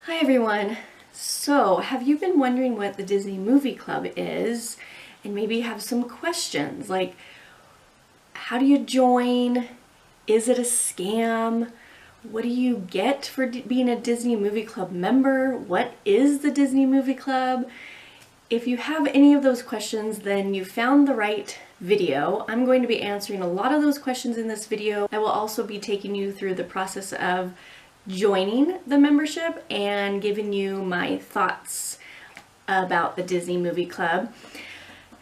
Hi everyone! So, have you been wondering what the Disney Movie Club is? And maybe have some questions like, how do you join? Is it a scam? What do you get for being a Disney Movie Club member? What is the Disney Movie Club? If you have any of those questions, then you found the right video. I'm going to be answering a lot of those questions in this video. I will also be taking you through the process of joining the membership and giving you my thoughts about the Disney Movie Club.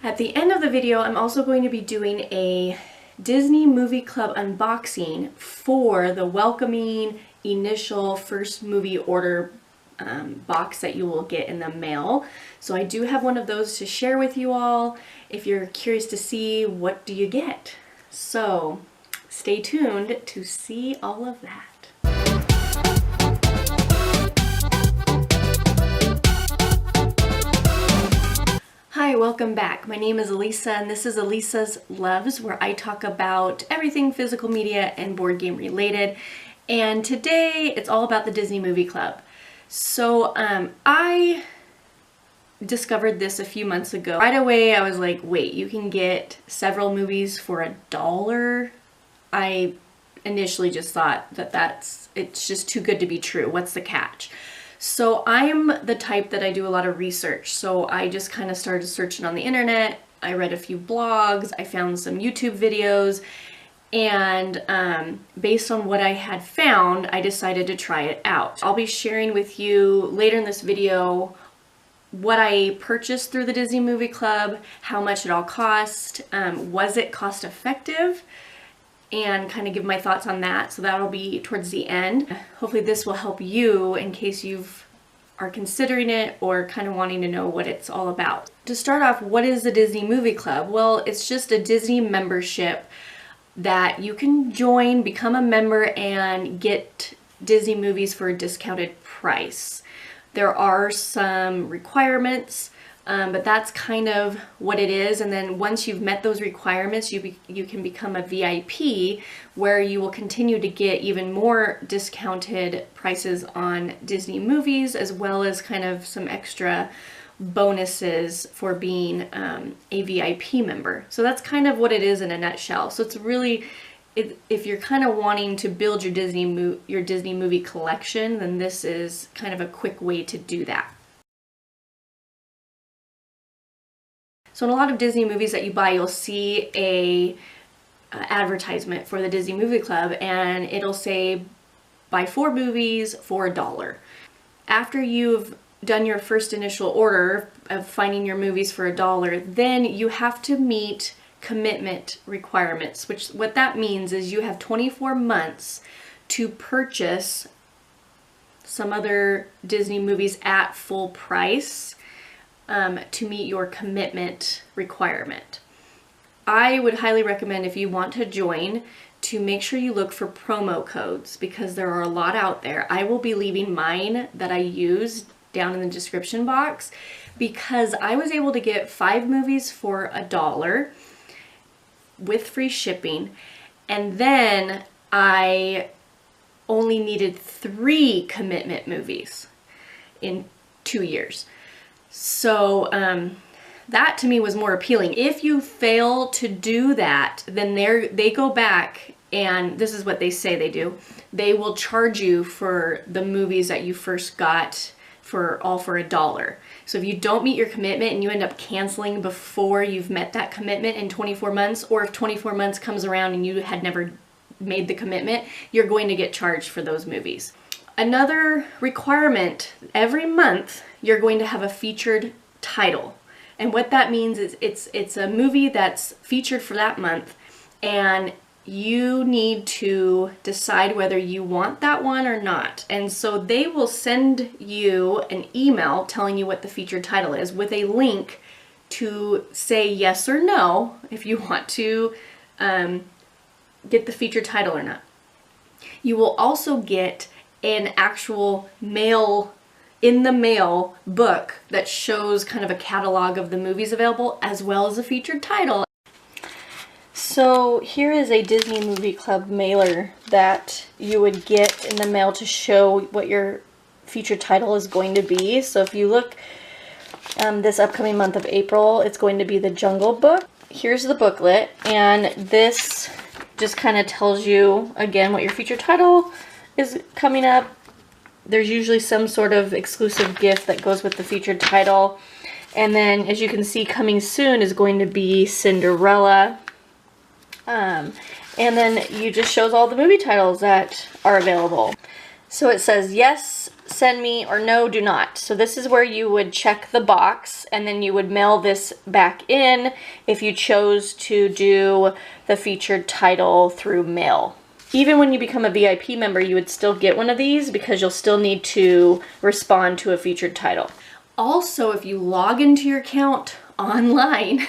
At the end of the video, I'm also going to be doing a Disney Movie Club unboxing for the welcoming initial first movie order box that you will get in the mail. So I do have one of those to share with you all if you're curious to see what do you get. So stay tuned to see all of that. Hi, welcome back. My name is Alisa and this is Alisa's Loves, where I talk about everything physical media and board game related. And today it's all about the Disney Movie Club. So I discovered this a few months ago. Right away I was like, wait, you can get several movies for $1? I initially just thought that it's just too good to be true. What's the catch? So I'm the type that I do a lot of research. So I just kind of started searching on the internet. I read a few blogs, I found some YouTube videos, and based on what I had found, I decided to try it out. I'll be sharing with you later in this video what I purchased through the Disney Movie Club, how much it all cost, was it cost effective, and kind of give my thoughts on that. So that'll be towards the end. Hopefully this will help you in case you are considering it or kind of wanting to know what it's all about. To start off, what is the Disney Movie Club? Well, it's just a Disney membership that you can join, become a member, and get Disney movies for a discounted price. There are some requirements, but that's kind of what it is. And then once you've met those requirements, you can become a VIP, where you will continue to get even more discounted prices on Disney movies, as well as kind of some extra bonuses for being a VIP member. So that's kind of what it is in a nutshell. So it's really, if you're kind of wanting to build your Disney movie collection, then this is kind of a quick way to do that. So in a lot of Disney movies that you buy, you'll see a advertisement for the Disney Movie Club, and it'll say buy 4 movies for $1. After you've done your first initial order of finding your movies for $1, then you have to meet commitment requirements, which what that means is you have 24 months to purchase some other Disney movies at full price to meet your commitment requirement. I would highly recommend, if you want to join, to make sure you look for promo codes, because there are a lot out there. I will be leaving mine that I use down in the description box, because I was able to get 5 movies for $1 with free shipping, and then I only needed 3 commitment movies in 2 years. So that to me was more appealing. If you fail to do that, then they go back, and this is what they say they do. They will charge you for the movies that you first got for $1. So if you don't meet your commitment and you end up canceling before you've met that commitment in 24 months, or if 24 months comes around and you had never made the commitment, you're going to get charged for those movies. Another requirement, every month you're going to have a featured title. And what that means is it's a movie that's featured for that month, and you need to decide whether you want that one or not. And so they will send you an email telling you what the featured title is, with a link to say yes or no if you want to get the featured title or not. You will also get an actual in the mail book that shows kind of a catalog of the movies available, as well as a featured title. So here is a Disney Movie Club mailer that you would get in the mail to show what your featured title is going to be. So if you look this upcoming month of April, it's going to be The Jungle Book. Here's the booklet, and this just kind of tells you, again, what your featured title is coming up. There's usually some sort of exclusive gift that goes with the featured title. And then, as you can see, coming soon is going to be Cinderella. And then you just shows all the movie titles that are available. So it says, yes, send me, or no, do not. So this is where you would check the box, and then you would mail this back in if you chose to do the featured title through mail. Even when you become a VIP member, you would still get one of these because you'll still need to respond to a featured title. Also, if you log into your account online,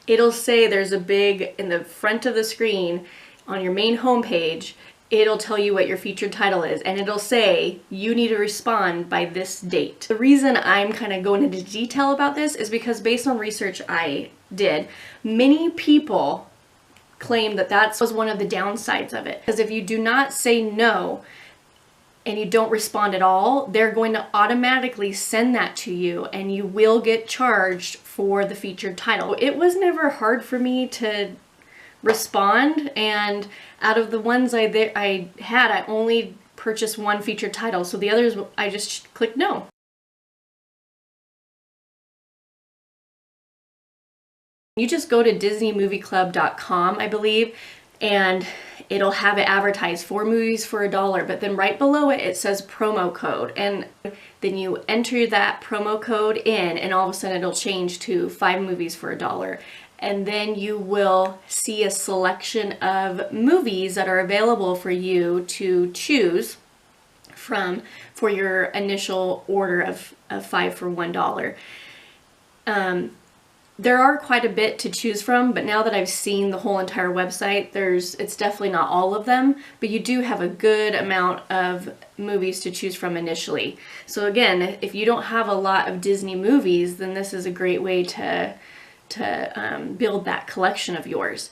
it'll say there's a big, in the front of the screen on your main homepage, it'll tell you what your featured title is, and it'll say you need to respond by this date. The reason I'm kind of going into detail about this is because based on research I did, many people claim that that was one of the downsides of it. Because if you do not say no and you don't respond at all, they're going to automatically send that to you and you will get charged for the featured title. It was never hard for me to respond, and out of the ones I had, I only purchased one featured title, so the others I just clicked no. You just go to DisneyMovieClub.com, I believe, and it'll have it advertised 4 movies for $1, but then right below it, it says promo code, and then you enter that promo code in, and all of a sudden it'll change to 5 movies for $1. And then you will see a selection of movies that are available for you to choose from for your initial order of 5 for $1. There are quite a bit to choose from, but now that I've seen the whole entire website, it's definitely not all of them, but you do have a good amount of movies to choose from initially. So again, if you don't have a lot of Disney movies, then this is a great way to build that collection of yours.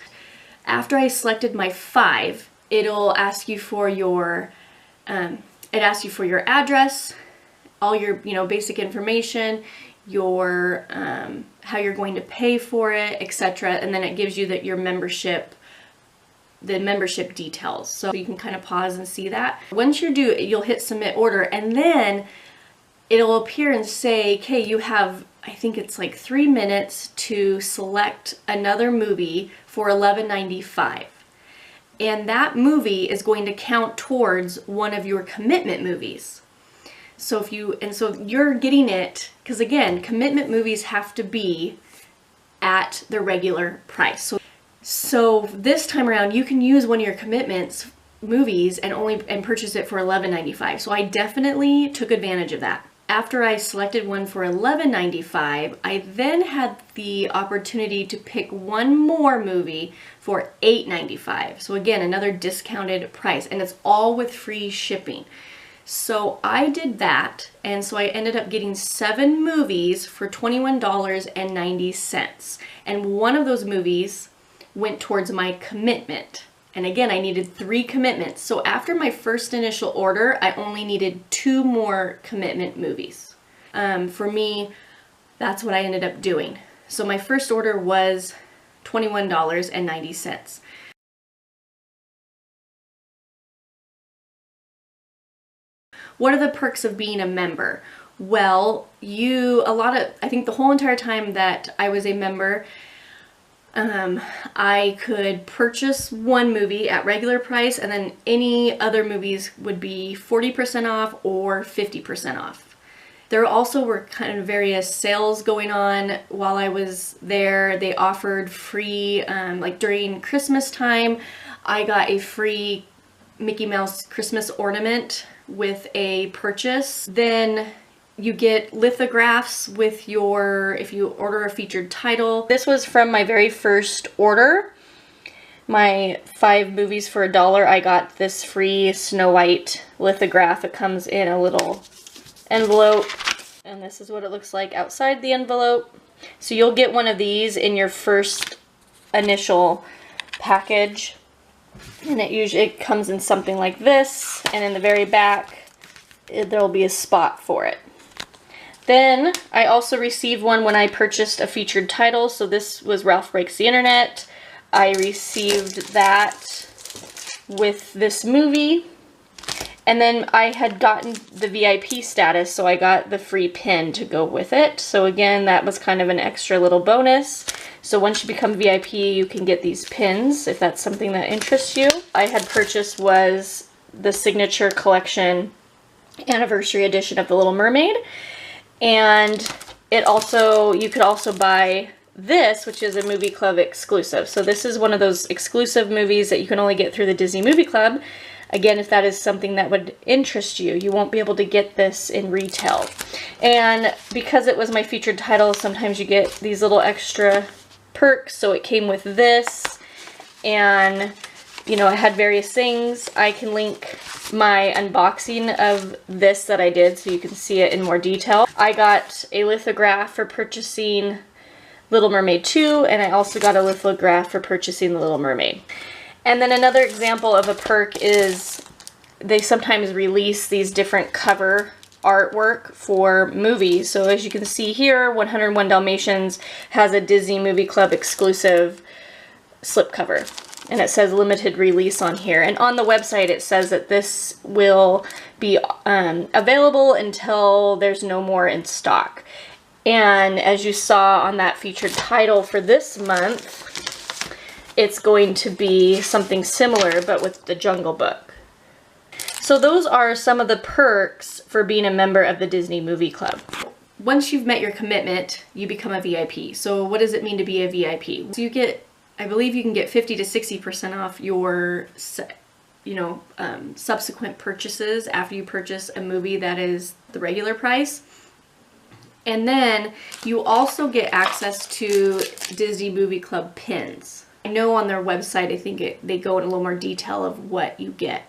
After I selected my 5, it'll ask you for your address, all your basic information, your how you're going to pay for it, etc. And then it gives you the membership details. So you can kind of pause and see that. Once you're due, you'll hit submit order, and then it'll appear and say, okay, you have, I think it's like 3 minutes to select another movie for $11.95. And that movie is going to count towards one of your commitment movies. So so you're getting it, because again, commitment movies have to be at the regular price. So this time around, you can use one of your commitments movies and purchase it for $11.95. So I definitely took advantage of that. After I selected one for $11.95, I then had the opportunity to pick one more movie for $8.95. So again, another discounted price, and it's all with free shipping. So I did that, and so I ended up getting 7 movies for $21.90. And one of those movies went towards my commitment. And again, I needed 3 commitments. So after my first initial order, I only needed 2 more commitment movies. For me, that's what I ended up doing. So my first order was $21.90. What are the perks of being a member? Well, I think the whole entire time that I was a member, I could purchase one movie at regular price, and then any other movies would be 40% off or 50% off. There also were kind of various sales going on while I was there. They offered free, like during Christmas time, I got a free Mickey Mouse Christmas ornament with a purchase. Then you get lithographs with if you order a featured title. This was from my very first order. My 5 movies for $1, I got this free Snow White lithograph. It comes in a little envelope, and this is what it looks like outside the envelope. So you'll get one of these in your first initial package, and it comes in something like this, and in the very back there'll be a spot for it. Then I also received one when I purchased a featured title. So this was Ralph Breaks the Internet. I received that with this movie. And then I had gotten the VIP status, so I got the free pin to go with it. So again, that was kind of an extra little bonus. So once you become VIP, you can get these pins if that's something that interests you. I had purchased was the Signature Collection Anniversary Edition of The Little Mermaid. And it also, you could also buy this, which is a movie club exclusive. So this is one of those exclusive movies that you can only get through the Disney Movie Club. Again, if that is something that would interest you, you won't be able to get this in retail. And because it was my featured title, sometimes you get these little extra perks. So it came with this, and you know, I had various things. I can link my unboxing of this that I did so you can see it in more detail. I got a lithograph for purchasing Little Mermaid 2, and I also got a lithograph for purchasing The Little Mermaid. And then another example of a perk is they sometimes release these different cover artwork for movies. So as you can see here, 101 Dalmatians has a Disney Movie Club exclusive slipcover. And it says limited release on here. And on the website it says that this will be available until there's no more in stock. And as you saw on that featured title for this month, it's going to be something similar but with the Jungle Book. So those are some of the perks for being a member of the Disney Movie Club. Once you've met your commitment, you become a VIP. So what does it mean to be a VIP? So you get, I believe you can get 50 to 60% off your, subsequent purchases after you purchase a movie that is the regular price. And then you also get access to Disney Movie Club pins. I know on their website, I think they go in a little more detail of what you get.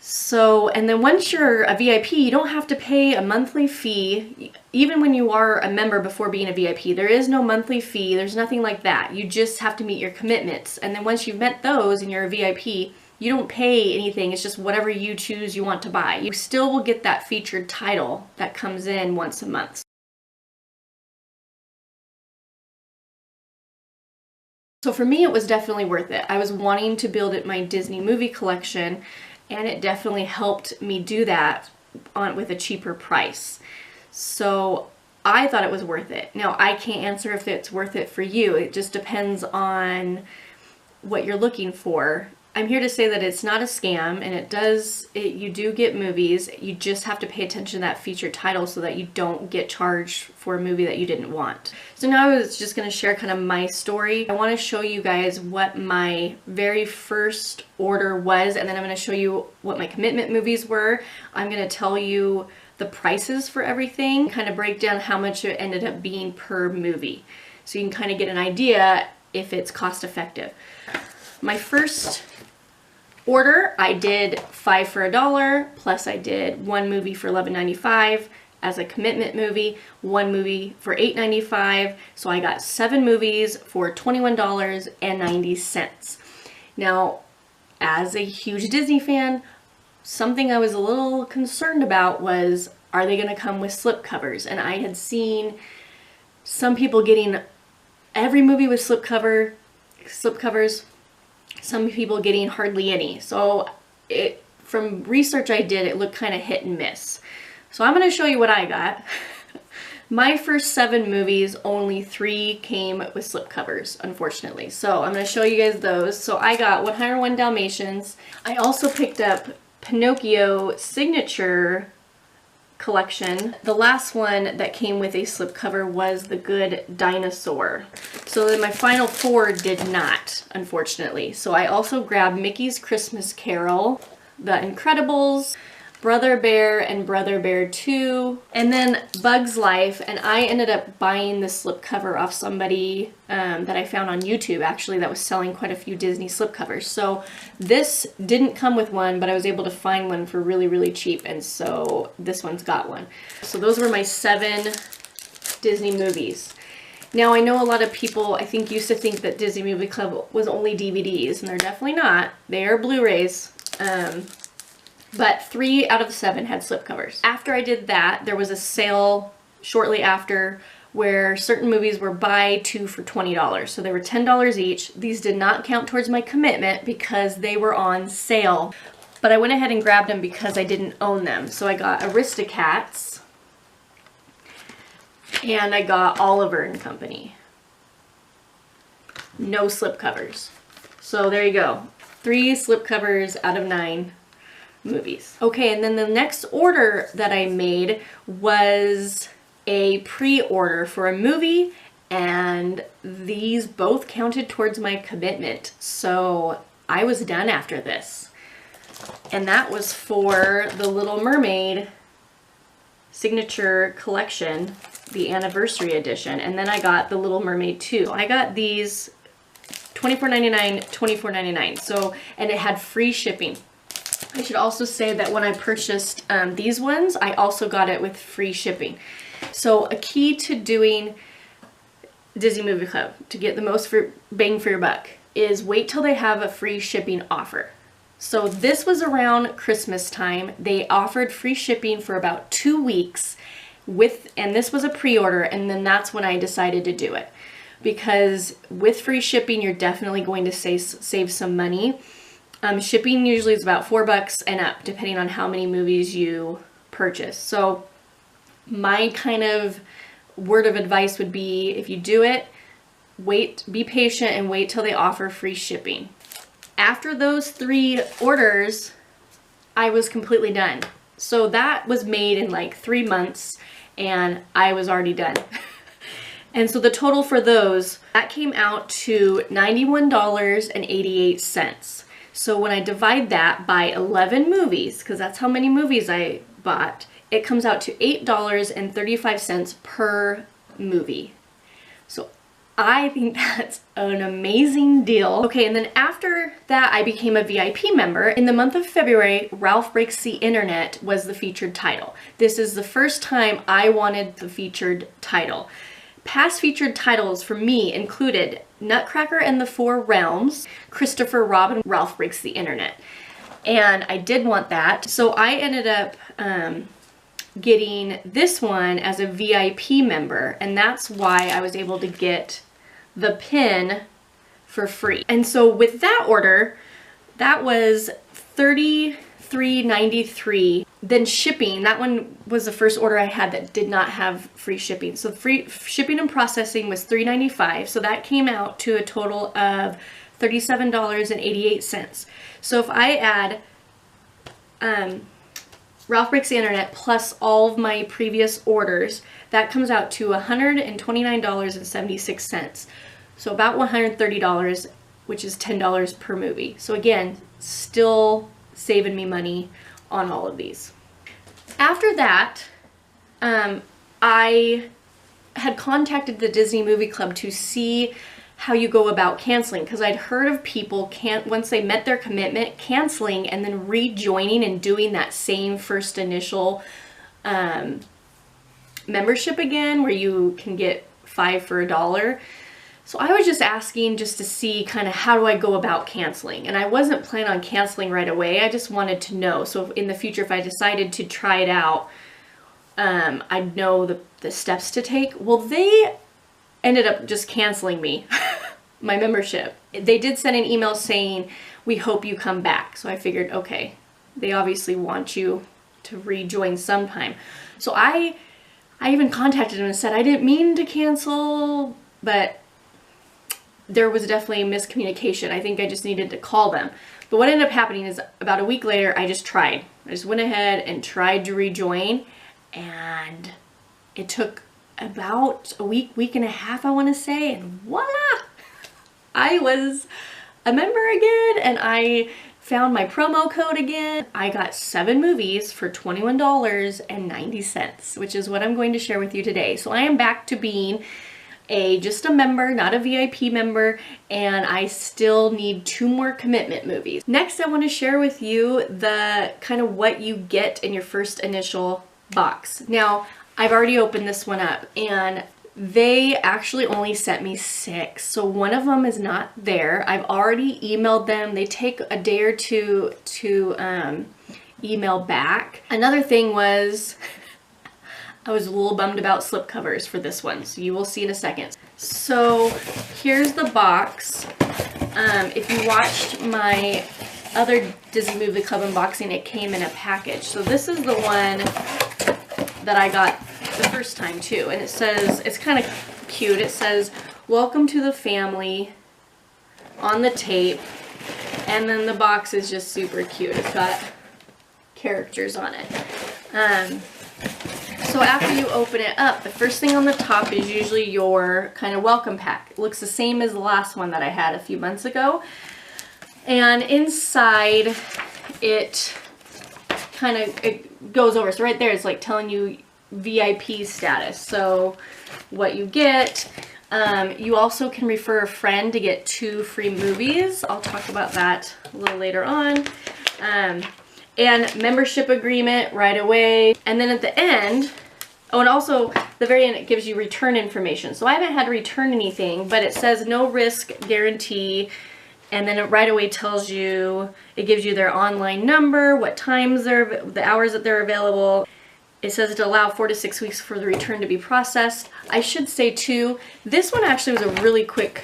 So, and then once you're a VIP, you don't have to pay a monthly fee. Even when you are a member before being a VIP, there is no monthly fee. There's nothing like that. You just have to meet your commitments. And then once you've met those and you're a VIP, you don't pay anything. It's just whatever you choose you want to buy. You still will get that featured title that comes in once a month. So for me, it was definitely worth it. I was wanting to build my Disney movie collection, and it definitely helped me do that with a cheaper price. So I thought it was worth it. Now, I can't answer if it's worth it for you. It just depends on what you're looking for. I'm here to say that it's not a scam, and you do get movies. You just have to pay attention to that featured title so that you don't get charged for a movie that you didn't want. So now I was just going to share kind of my story. I want to show you guys what my very first order was, and then I'm going to show you what my commitment movies were. I'm going to tell you the prices for everything, kind of break down how much it ended up being per movie, so you can kind of get an idea if it's cost effective. My first order, I did 5 for $1, plus I did 1 movie for $11.95 as a commitment movie, 1 movie for $8.95, so I got 7 movies for $21.90. Now, as a huge Disney fan, something I was a little concerned about was, are they going to come with slipcovers? And I had seen some people getting every movie with slipcovers, some people getting hardly any. So from research I did, it looked kind of hit and miss. So I'm going to show you what I got. My first 7 movies, only 3 came with slipcovers, unfortunately. So I'm going to show you guys those. So I got 101 Dalmatians. I also picked up Pinocchio Signature Collection. The last one that came with a slipcover was The Good Dinosaur. So then my final 4 did not, unfortunately. So I also grabbed Mickey's Christmas Carol, The Incredibles, Brother Bear, and Brother Bear 2, and then Bug's Life. And I ended up buying the slipcover off somebody that I found on YouTube, actually, that was selling quite a few Disney slipcovers. So this didn't come with one, but I was able to find one for really, really cheap, and so this one's got one. So those were my 7 Disney movies. Now, I know a lot of people, I think, used to think that Disney Movie Club was only DVDs, and they're definitely not. They are Blu-rays. but 3 out of the 7 had slipcovers. After I did that, there was a sale shortly after where certain movies were buy 2 for $20. So they were $10 each. These did not count towards my commitment because they were on sale. But I went ahead and grabbed them because I didn't own them. So I got Aristocats and I got Oliver and Company. No slipcovers. So there you go. 3 slipcovers out of 9 movies. Okay, and then the next order that I made was a pre-order for a movie, and these both counted towards my commitment. So I was done after this. And that was for the Little Mermaid Signature Collection, the Anniversary Edition. And then I got the Little Mermaid 2. I got these $24.99, $24.99. So, and it had free shipping. I should also say that when I purchased these ones, I also got it with free shipping. So a key to doing Disney Movie Club to get the most bang for your buck is wait till they have a free shipping offer. So this was around Christmas time. They offered free shipping for about 2 weeks and this was a pre-order, and then that's when I decided to do it. Because with free shipping, you're definitely going to save some money. Shipping usually is about $4 and up, depending on how many movies you purchase. So my kind of word of advice would be, if you do it, be patient and wait till they offer free shipping. After those 3 orders, I was completely done. So that was made in like 3 months and I was already done. And so the total for those, that came out to $91.88. So when I divide that by 11 movies, because that's how many movies I bought, it comes out to $8.35 per movie. So I think that's an amazing deal. Okay, and then after that, I became a VIP member. In the month of February, Ralph Breaks the Internet was the featured title. This is the first time I wanted the featured title. Past featured titles for me included Nutcracker and the Four Realms, Christopher Robin, Ralph Breaks the Internet. And I did want that. So I ended up getting this one as a VIP member, and that's why I was able to get the pin for free. And so with that order, that was $33.93. Then shipping, that one was the first order I had that did not have free shipping. So free shipping and processing was $3.95. So that came out to a total of $37.88. So if I add Ralph Breaks the Internet plus all of my previous orders, that comes out to $129.76. So about $130, which is $10 per movie. So again, still saving me money on all of these. After that, I had contacted the Disney Movie Club to see how you go about canceling, because I'd heard of people once they met their commitment, canceling and then rejoining and doing that same first initial membership again, where you can get 5 for $1. So I was just asking just to see kind of how do I go about canceling, and I wasn't planning on canceling right away. I just wanted to know, so in the future if I decided to try it out, I'd know the steps to take. Well, they ended up just canceling me, my membership. They did send an email saying, "We hope you come back." So I figured, okay, they obviously want you to rejoin sometime. So I even contacted them and said, I didn't mean to cancel, but there was definitely miscommunication. I think I just needed to call them. But what ended up happening is about a week later, I just tried. I just went ahead and tried to rejoin, and it took about a week and a half, I want to say, and voila! I was a member again, and I found my promo code again. I got 7 movies for $21.90, which is what I'm going to share with you today. So I am back to being just a member, not a VIP member, and I still need 2 more commitment movies. Next, I want to share with you the kind of what you get in your first initial box. Now, I've already opened this one up, and they actually only sent me 6, so one of them is not there. I've already emailed them. They take a day or two to email back. Another thing was I was a little bummed about slipcovers for this one, so you will see in a second. So here's the box. If you watched my other Disney Movie Club unboxing, it came in a package. So this is the one that I got the first time too, and it says, it's kind of cute, it says, "Welcome to the family," on the tape, and then the box is just super cute. It's got characters on it. So after you open it up, the first thing on the top is usually your kind of welcome pack. It looks the same as the last one that I had a few months ago. And inside it goes over. So right there it's like telling you VIP status. So what you get, you also can refer a friend to get 2 free movies. I'll talk about that a little later on. And membership agreement right away. And then at the end, oh, and also the very end, it gives you return information. So I haven't had to return anything, but it says no risk guarantee. And then it right away tells you, it gives you their online number, what times the hours that they're available. It says to allow 4 to 6 weeks for the return to be processed. I should say too, this one actually was a really quick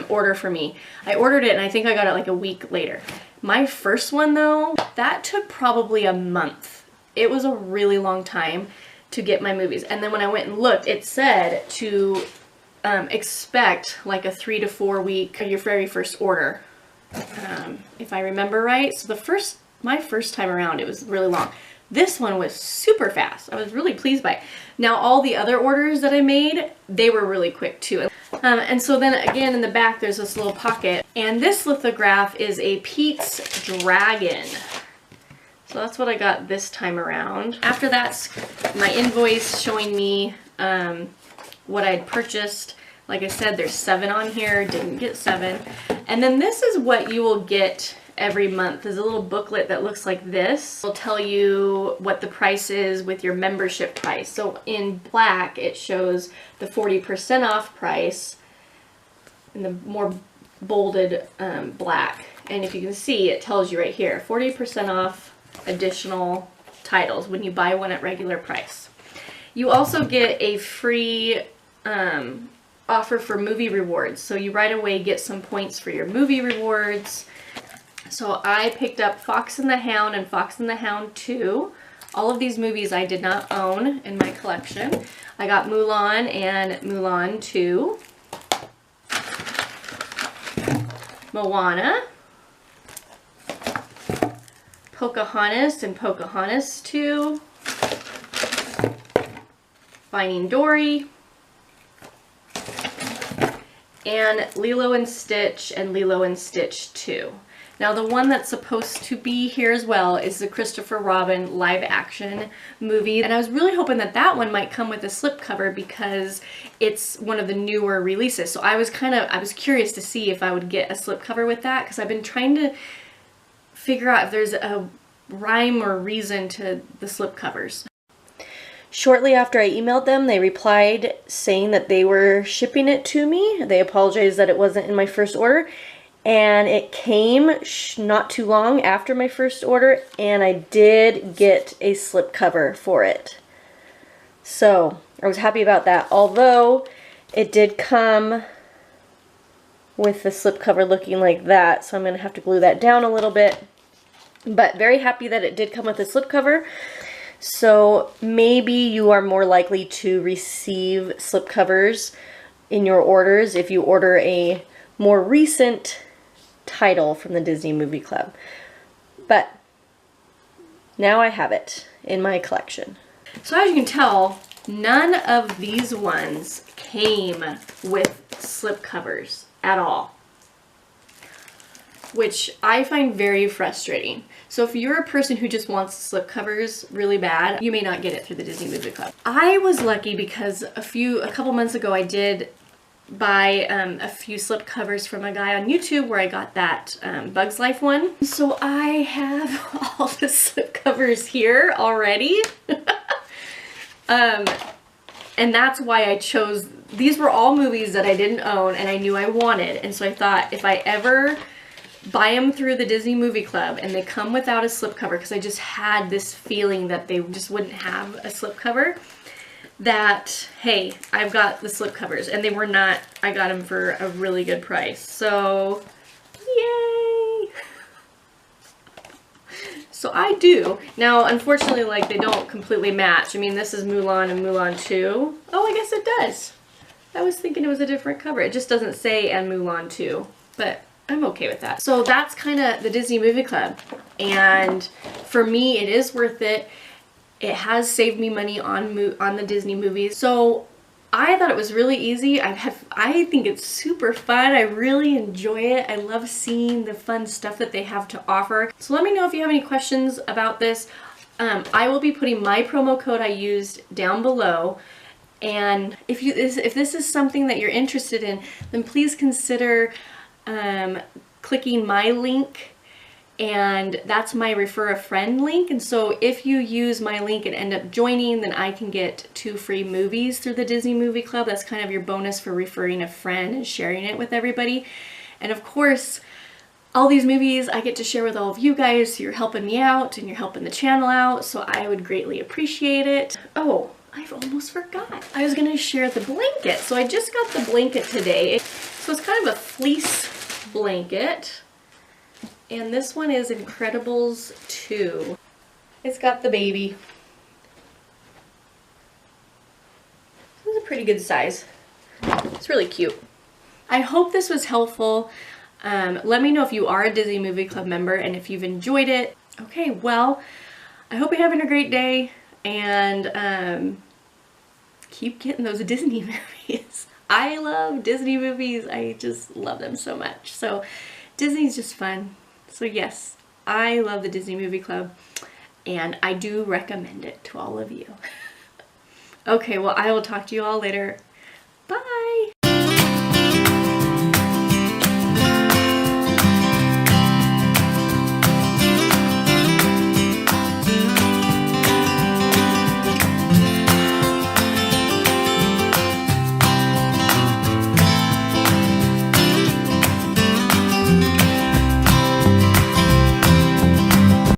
order for me. I ordered it and I think I got it like a week later. My first one though, that took probably a month. It was a really long time to get my movies. And then when I went and looked, it said to expect like a 3 to 4 week, your very first order, if I remember right. So my first time around, it was really long. This one was super fast. I was really pleased by it. Now all the other orders that I made, they were really quick too. And so then again in the back there's this little pocket, and this lithograph is a Pete's Dragon. So that's what I got this time around. After that's my invoice showing me what I'd purchased. Like I said, there's 7 on here, didn't get 7. And then this is what you will get every month. There's a little booklet that looks like this. It'll tell you what the price is with your membership price. So in black, it shows the 40% off price in the more bolded black. And if you can see, it tells you right here, 40% off additional titles when you buy one at regular price. You also get a free offer for movie rewards. So you right away get some points for your movie rewards. So I picked up Fox and the Hound and Fox and the Hound 2. All of these movies I did not own in my collection. I got Mulan and Mulan 2. Moana. Pocahontas and Pocahontas 2. Finding Dory. And Lilo and Stitch and Lilo and Stitch 2. Now the one that's supposed to be here as well is the Christopher Robin live action movie. And I was really hoping that that one might come with a slipcover because it's one of the newer releases. So I was curious to see if I would get a slipcover with that, because I've been trying to figure out if there's a rhyme or reason to the slipcovers. Shortly after I emailed them, they replied saying that they were shipping it to me. They apologized that it wasn't in my first order. And it came not too long after my first order, and I did get a slipcover for it. So I was happy about that. Although it did come with the slipcover looking like that, so I'm going to have to glue that down a little bit. But very happy that it did come with a slipcover. So maybe you are more likely to receive slipcovers in your orders if you order a more recent title from the Disney Movie Club. But now I have it in my collection. So as you can tell, none of these ones came with slipcovers at all, which I find very frustrating. So if you're a person who just wants slipcovers really bad, you may not get it through the Disney Movie Club. I was lucky because a couple months ago I did buy a few slipcovers from a guy on YouTube where I got that Bugs Life one. So I have all the slipcovers here already. And that's why I chose, these were all movies that I didn't own and I knew I wanted. And so I thought if I ever buy them through the Disney Movie Club and they come without a slipcover, because I just had this feeling that they just wouldn't have a slipcover, that, hey, I've got the slipcovers, and they were not. I got them for a really good price. So, yay! So I do. Now, unfortunately, like, they don't completely match. I mean, this is Mulan and Mulan 2. Oh, I guess it does. I was thinking it was a different cover. It just doesn't say and Mulan 2, but I'm okay with that. So that's kind of the Disney Movie Club. And for me, it is worth it. It has saved me money on the Disney movies. So I thought it was really easy. I think it's super fun. I really enjoy it. I love seeing the fun stuff that they have to offer. So let me know if you have any questions about this. I will be putting my promo code I used down below. And if this is something that you're interested in, then please consider clicking my link. And that's my refer a friend link. And so if you use my link and end up joining, then I can get 2 free movies through the Disney Movie Club. That's kind of your bonus for referring a friend and sharing it with everybody. And of course, all these movies I get to share with all of you guys, so you're helping me out and you're helping the channel out, so I would greatly appreciate it. Oh, I've almost forgot. I was gonna share the blanket. So I just got the blanket today. So it's kind of a fleece blanket. And this one is Incredibles 2. It's got the baby. This is a pretty good size. It's really cute. I hope this was helpful. Let me know if you are a Disney Movie Club member and if you've enjoyed it. Okay, well, I hope you're having a great day, and keep getting those Disney movies. I love Disney movies. I just love them so much. So Disney's just fun. So yes, I love the Disney Movie Club, and I do recommend it to all of you. Okay, well, I will talk to you all later. Bye!